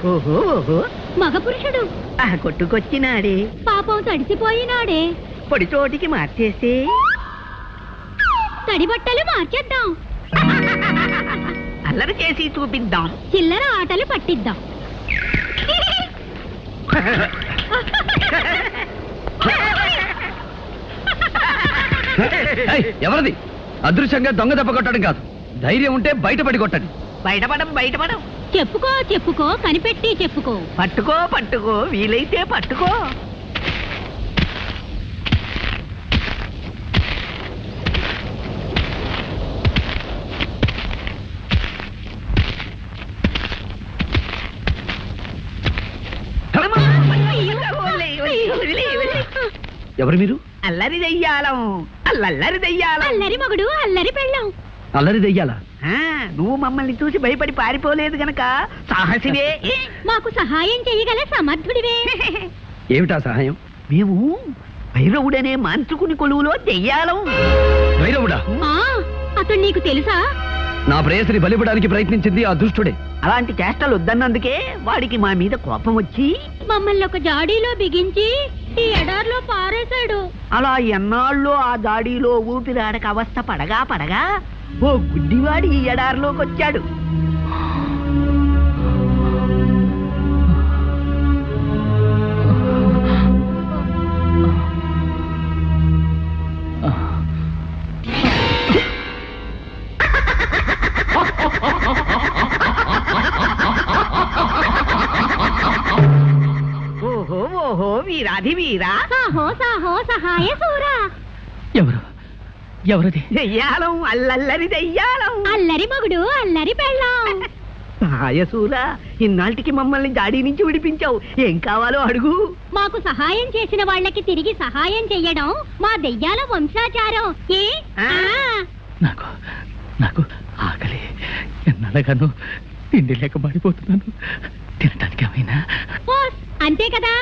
ఓహో ఓహో మగ పురుషుడు కొట్టుకొచ్చినాడే, పాపం తడిసిపోయినాడే. పొడి చోటికి మార్చేస్తే తడి బట్టలు మార్చేద్దాం, అల్లరి చేసి చూపిద్దాం, చిల్లర ఆటలు పట్టిద్దాం. ఎవరిది? అదృశ్యంగా దొంగ దెబ్బ కొట్టడం కాదు, ధైర్యం ఉంటే బయటపడి కొట్టండి. బయటపడం చెప్పుకో చెప్పుకో, కనిపెట్టి చెప్పుకో. పట్టుకో వీలైతే పట్టుకో. ఎవరు మీరు? అల్లరి దెయ్యాలం, అల్లరి దెయ్యాలం. అల్లరి మగుడు, అల్లరి పెళ్ళం. అల్లరి దెయ్యాలా? నువ్వు మమ్మల్ని చూసి భయపడి పారిపోలేదు గనక సాహసివే. మాకు సహాయం చేయగల సమర్థుడివే. ఏమిటా సహాయం? మేము భైరవుడనే మాంత్రికుని కొలువులో దెయ్యాలం. భైరవుడా? అతడు నీకు తెలుసా? నా ప్రేయసిని బలిపడానికి ప్రయత్నించింది ఆ దుష్టుడే. అలాంటి చేష్టలు వద్దన్నందుకే వాడికి మా మీద కోపం వచ్చి మమ్మల్ని ఒక జాడీలో బిగించి ఈ ఎడార్లో పారేశాడు. అలా ఎన్నాళ్ళో ఆ జాడీలో ఊపిరాడక అవస్థ పడగా ఓ గుడ్డివాడి ఈ ఎడారిలోకి వచ్చాడు. ఓహో వీరాధి వీరా, సాహో సాహో సహాయ సూరా. ఎవరది? దెయ్యాలం, అల్లరి దెయ్యాలం. అల్లరి మగుడు, అల్లరి పెళ్ళం. సహాయసూరా, ఇన్నాళ్ళకి మమ్మల్ని జాడీ నుంచి విడిపించావు. ఏం కావాలో అడుగు. మాకు సహాయం చేసిన వాళ్ళకి తిరిగి సహాయం చెయ్యడం మా దెయ్యాల వంశాచారం. నాకు ఆకలి, ఎన్నడగాను తిండి లేక పడిపోతున్నాను. తినటానికి ఏమైనా? అంతే కదా.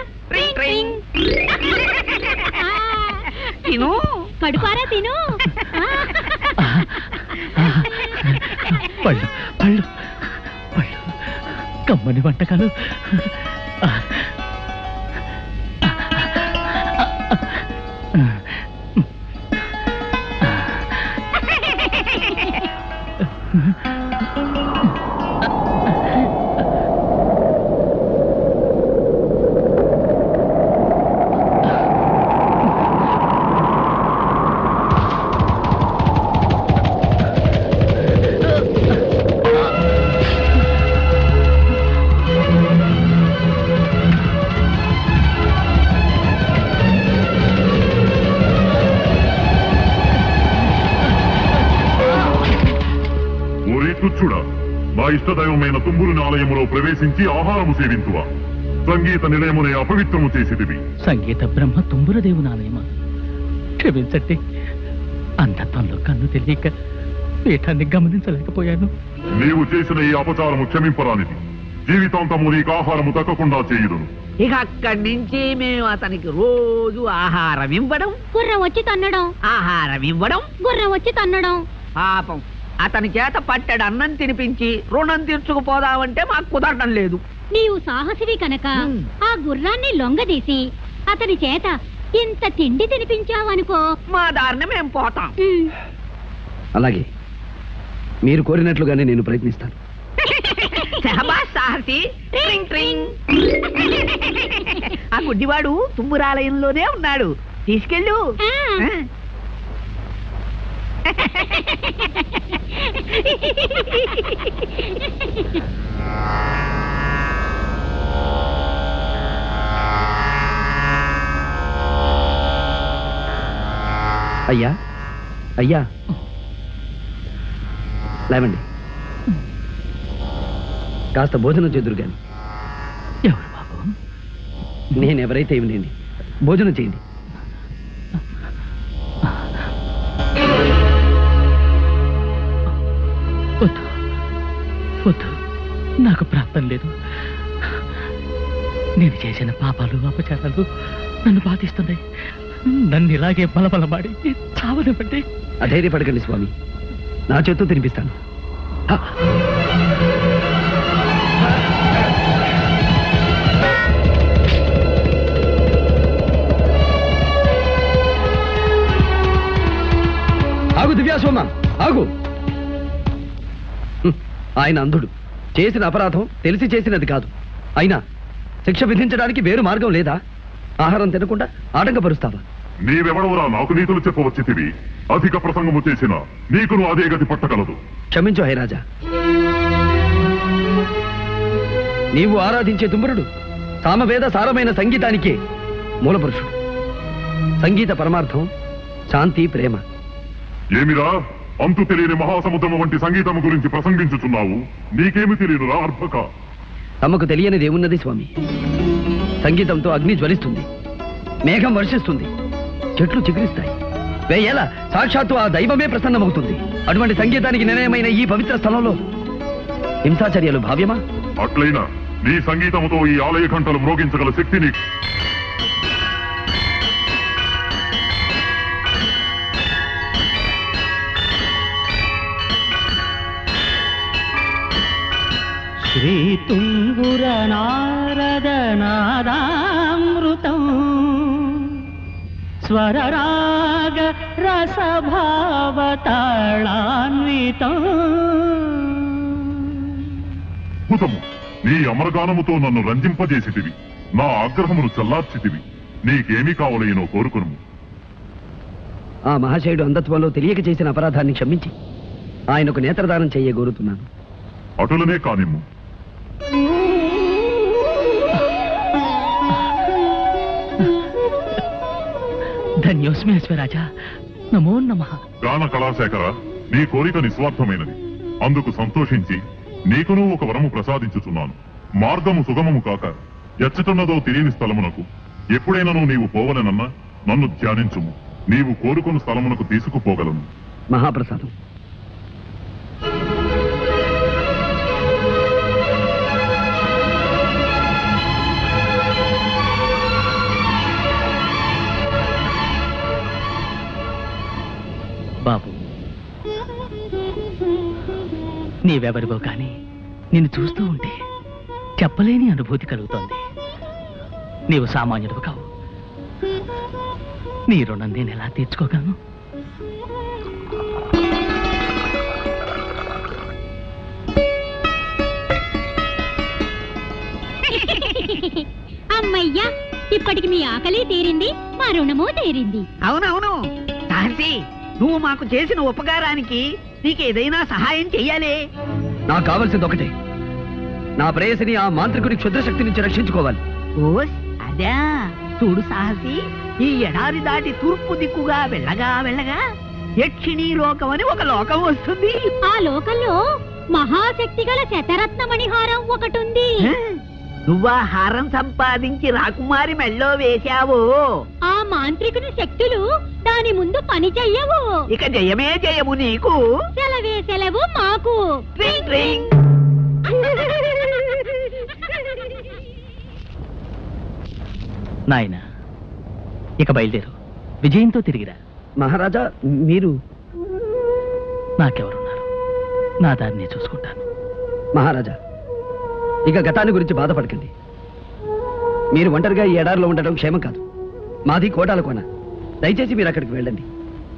తిను, కడుపారా తిను. పళ్ళు పళ్ళు పళ్ళు, కమ్మని వంటకాలు. తుచ్చుడా, మా ఇష్టదైవమైన తుంబురుని ఆలయములో ప్రవేశించి ఆహారము సేవింతువా? సంగీత నిలయమునే అపవిత్రము చేసిదివి. సంగీత బ్రహ్మ తుంబుర దేవుని ఆలయమా? క్షమించండి, అంధత్వంలో కన్ను తెలియక పీఠాన్ని గమనించలేకపోయాను. నీవు చేసిన ఈ అపచారము క్షమింపరానిది. జీవితాంతము నీకు ఆహారము తక్కకుండా చేయుదును. ఇక అక్కడి నుంచి మేము అతనికి రోజు ఆహారం ఇవ్వడం, గుర్రం వచ్చి తన్నడం, ఆహారం ఇవ్వడం, గుర్రం వచ్చి తన్నడం. పాపం అతని చేత పట్టెడు అన్నం తినిపించి రుణం తీర్చుకుపోదామంటే మాకు కుదరడం లేదు. నీవు సాహసివి కనుక ఆ గుర్రాన్ని లొంగదీసి అతని చేత ఇంత తిండి తినిపించావనుకో, మా దారిని మేము పోతాం. అలాగే మీరు కోరినట్లుగానే నేను ప్రయత్నిస్తాను. సాహసి. ఆ గుడ్డివాడు తుంబురాలయంలోనే ఉన్నాడు, తీసుకెళ్ళు. అయ్యా అయ్యా, లేవండి, కాస్త భోజనం చేదురు గాని. ఎవరు బాబు? నేనెవరైతే ఏమిటండి, భోజనం చేయండి. వద్దు వద్దు, నాకు ప్రాప్తం లేదు. నేను చేసిన పాపాలు అపచారాలు నన్ను బాధిస్తున్నాయి. నన్ను ఇలాగే బలబలమాడి చావనివ్వండి. అధైర్యపడకండి స్వామి, నా చేత్తో తినిపిస్తాను. దివ్యాసోమ ఆగు. ఆయన అంధుడు, చేసిన అపరాధం తెలిసి చేసినది కాదు. అయినా శిక్ష విధించడానికి వేరు మార్గం లేదా? ఆహారం తినకుండా ఆటంకపరుస్తావా? నీవెవడవురా నాకు నీతులు చెప్పవచ్చితివి? అధిక ప్రసంగము చేసిన నీకును అదే గతి పట్టగలదు. క్షమించు హైరాజా. నీవు ఆరాధించే తుమ్మురుడు సామవేద సారమైన సంగీతానికే మూలపురుషుడు. సంగీత పరమార్థం శాంతి, ప్రేమ. ఏమిరా అంతు తెలియని మహాసముద్రము వంటి సంగీతము గురించి ప్రసంగించుచున్నావు? నీకేమి తెలియనురా అర్భక? తమకు తెలియనిది ఏమున్నది స్వామి? సంగీతంతో అగ్ని జ్వలిస్తుంది, మేఘం వర్షిస్తుంది, చెట్లు చిగురిస్తాయి, వేయేలా సాక్షాత్తు ఆ దైవమే ప్రసన్నమవుతుంది. అటువంటి సంగీతానికి నిలయమైన ఈ పవిత్ర స్థలంలో హింసాచర్యలు భావ్యమా? అట్లయినా నీ సంగీతముతో ఈ ఆలయ ఘంటలు మ్రోగించగల శక్తి నీకు. శ్రీతుంగుర నారద నాదామృతం స్వరరాగ రసభావతాళాన్వితం. అద్భుతము! నీ అమరగానముతో నన్ను రంజింపజేసితివి, నా ఆగ్రహమును చల్లార్చితివి. నీకేమీ కావలేనో కోరుకును. ఆ మహాశయుడు అంధత్వంలో తెలియక చేసిన అపరాధాన్ని క్షమించి ఆయనకు నేత్రదానం చేయగోరుతున్నాను. అటులనే కానిమ్ము. ధన్యోస్మేశ్వరాజా, నమో నమః. గాన కళాశేఖర, నీ కోరిక నిస్వార్థమైనది. అందుకు సంతోషించి నీకును ఒక వరము ప్రసాదించుచున్నాను. మార్గము సుగమము కాక ఎచ్చటున్నదో తెలియని స్థలమునకు ఎప్పుడైనా నీవు పోవలనన్నా నన్ను ధ్యానించుము. నీవు కోరుకున్న స్థలమునకు తీసుకుపోగలను. మహాప్రసాదం. బాబు, నీవెవరివో కానీ నిన్ను చూస్తూ ఉంటే చెప్పలేని అనుభూతి కలుగుతోంది. నీవు సామాన్యుడు కావు. నీ రుణం నేను ఎలా తీర్చుకోగలను? అమ్మయ్యా, ఇప్పటికి మీ ఆకలి తీరింది, మా రుణము తీరింది. అవునవును సహసి, నువ్వు మాకు చేసిన ఉపకారానికి నీకేదైనా సహాయం చెయ్యాలి. నాకు కావలసింది ఒకటే, నా ప్రేయసిని ఆ మాంత్రికుడి క్షుద్రశక్తి నుంచి రక్షించుకోవాలి. ఓస్ అదా. చూడు సాహసి, ఈ ఎడారి దాటి తూర్పు దిక్కుగా వెళ్ళగా వెళ్ళగా యక్షిణీ లోకం అని ఒక లోకం వస్తుంది. ఆ లోకంలో మహాశక్తి గల శతరత్నమణిహారం ఒకటుంది. నువ్వా హారం సంపాదించి రాకుమారి మెళ్ళో వేశావు. ఆ మాంత్రికుని శక్తులు దాని ముందు పని చెయ్యవు. ఇక జయమే జయము నీకు. సెలవే సెలవు మాకు. ట్రింగ్ ట్రింగ్. నాయనా, ఇక బయలుదేరు, విజయంతో తిరిగిరా. మహారాజా, మీరు? నాకెవరున్నారు? నా దారిని చూసుకుంటాను. మహారాజా, ఇక గతాన్ని గురించి బాధపడకండి. మీరు ఒంటరిగా ఈ ఎడారిలో ఉండడం క్షేమం కాదు. మాది కోటాల కోన. దయచేసి మీరు అక్కడికి వెళ్ళండి.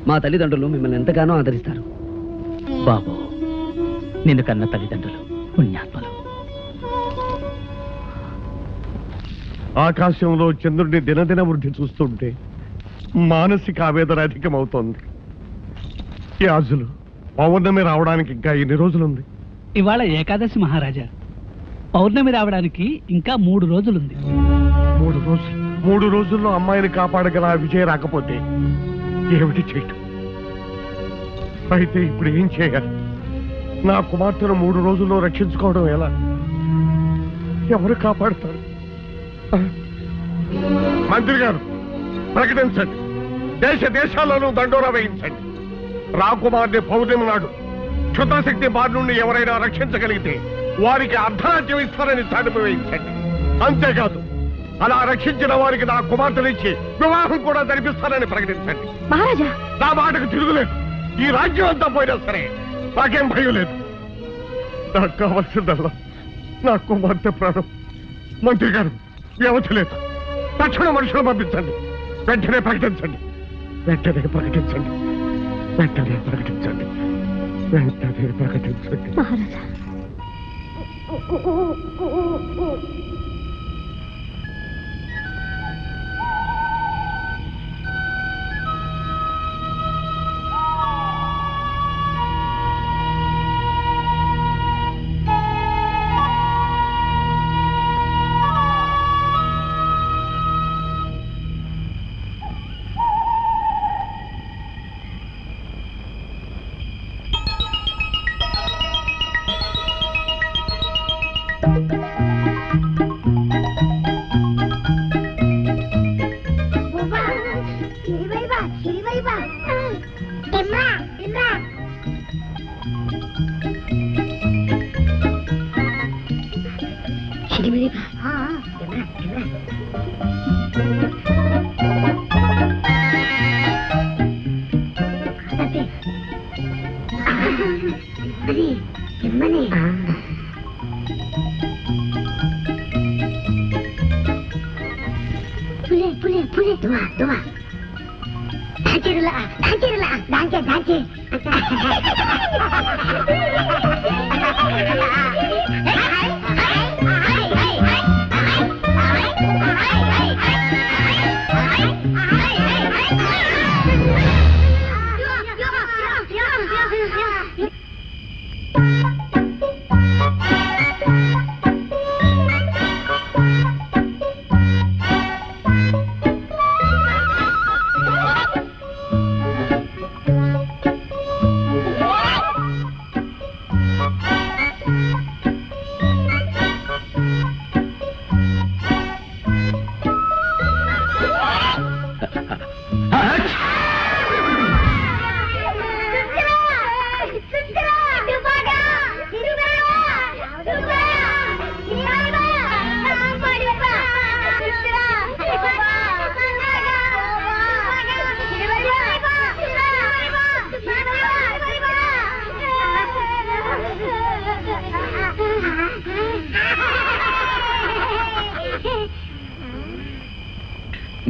మా తల్లిదండ్రులు మిమ్మల్ని ఎంతగానో ఆదరిస్తారు. బాబు, నిన్ను కన్న తల్లిదండ్రులు పుణ్యాత్మలు. ఆకాశంలో చంద్రుడిని దినదిన వృద్ధి చూస్తుంటే మానసిక ఆవేదన అధికమవుతోంది. యాజులు, పౌర్ణమి రావడానికి ఇంకా ఎన్ని రోజులుంది? ఇవాళ ఏకాదశి మహారాజా. పౌర్ణమి రావడానికి ఇంకా 3 రోజులుంది. 3 రోజులు? 3 రోజుల్లో అమ్మాయిని కాపాడగల ఆ విజయ రాకపోతే ఏమిటి చేయటం? అయితే ఇప్పుడు ఏం చేయాలి? నా కుమార్తెను 3 రోజుల్లో రక్షించుకోవడం ఎలా? ఎవరు కాపాడుతారు? మంత్రి గారు, ప్రకటించండి. దేశ దేశాలను దండోరా వేయించండి. రాకుమార్ని పౌర్ణమి నాడు క్షుద్రశక్తి బారి నుండి ఎవరైనా రక్షించగలిగితే వారికి అర్ధరాజ్యం ఇస్తారని చాటింపు వేయించండి. అంతేకాదు, అలా రక్షించిన వారికి నా కుమార్తెనిచ్చి వివాహం కూడా జరిపిస్తారని ప్రకటించండి. మహారాజా, నా మాటకు తిరుగులేదు. ఈ రాజ్యం అంతా పోయినా సరే నాకేం భయం లేదు. నాకు కావాల్సిందల్లా నా కుమార్తె ప్రాణం. మంత్రి గారు, వ్యవధి లేదు. తక్షణ మనుషులు పంపించండి. వెంటనే ప్రకటించండి. వెంటనే ప్రకటించండి. వెంటనే ప్రకటించండి. మహారాజా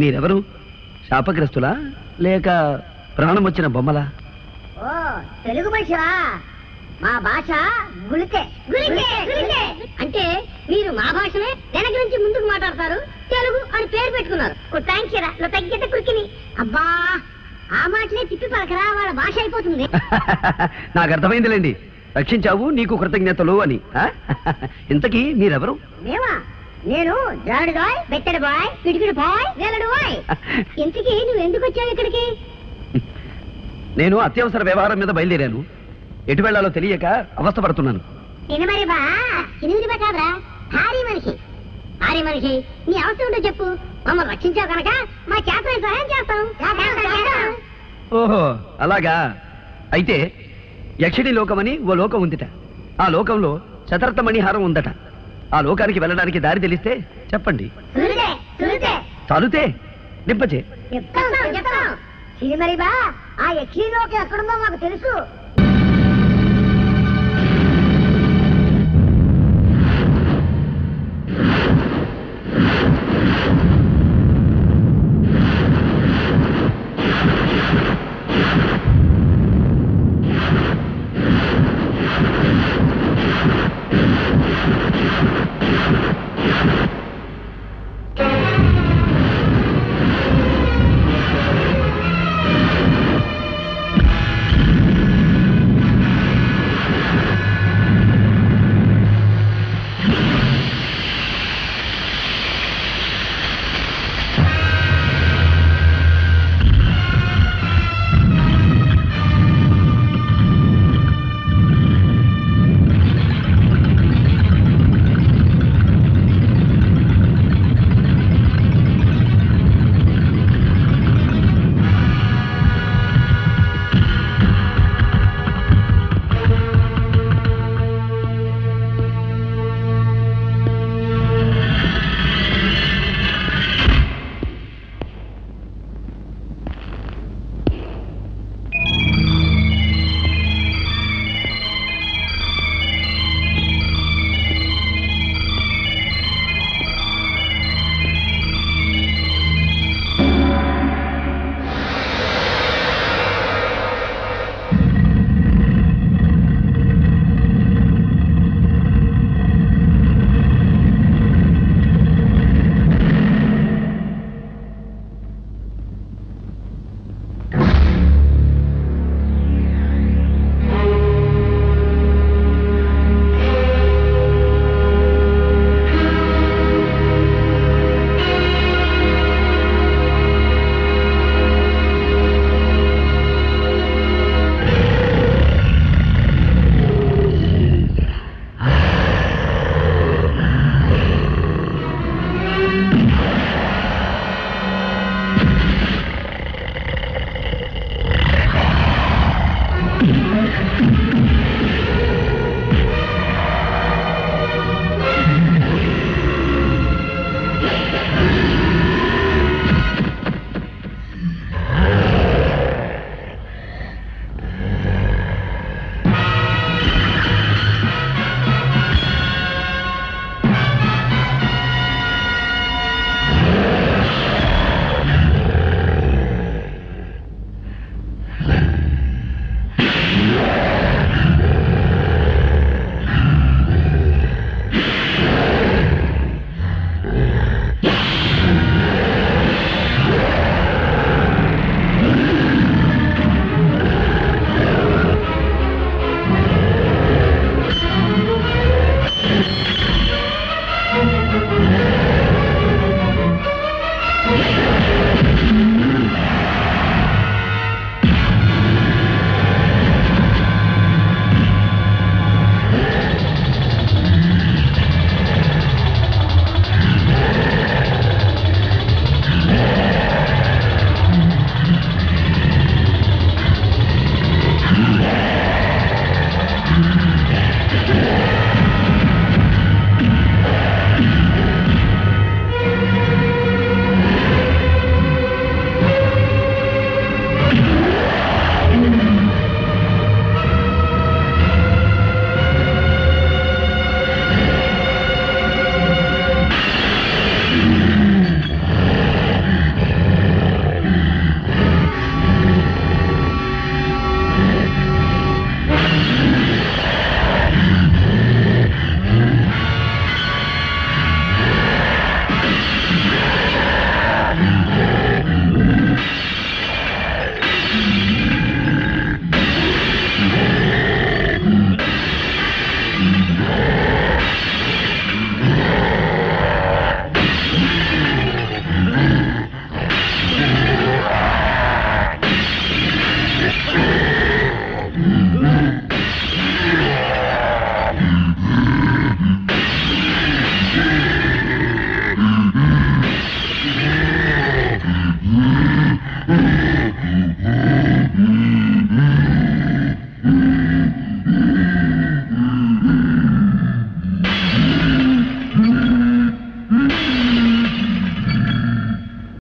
మీరెవరు? శాపగ్రస్తులా లేక ప్రాణం వచ్చిన బొమ్మలా? ఓ తెలుగు మనిషివా? మా భాష గుళికే గుళికే గుళికే అంటే మీరు మా భాషనే వెనక నుంచి ముందుకు మాట్లాడతారు, తెలుగు అని పేరు పెట్టుకున్నారు. థ్యాంక్స్రా నువ్వు తగ్గితే కురికిని. అబ్బా ఆ మాటలే తిప్పి పలకరా, వాళ్ళ భాష అయిపోతుంది. నాకు అర్థమైందిలేండి, రక్షించావు నీకు కృతజ్ఞతలు అని. ఇంతకీ మీరెవరు? మేమా? నేను జారుడు బాయ్, బెత్తడి బాయ్, పిడికిడి బాయ్, వేలడు బాయ్. ఇంతకీ నువ్వు ఎందుకు వచ్చావు ఇక్కడికి? నేను అత్యవసర వ్యవహారం మీద బయలుదేరాను. ఎటు వెళ్లాలో తెలియక అవస్థపడుతున్నాను. తినమరి బా తినిమిది కాదురా, భారీ మనిషి. భారీ మనిషి నీ అవసరం ఉంటో చెప్పు, మమ్మల్ని రక్షించావు కనుక మా చేతనే సహాయం చేస్తాం. ఓహో అలాగా. అయితే యక్షిణి లోకమని ఓ లోకం ఉందిట. ఆ లోకంలో శతరత్న మణిహారం ఉందట. ఆ లోకానికి వెళ్ళడానికి దారి తెలిస్తే చెప్పండి. చాలుతే నింపచే చెప్తాం. సిరిమరి బా ఆ యక్షి లోకం ఎక్కడుందో మాకు తెలుసు.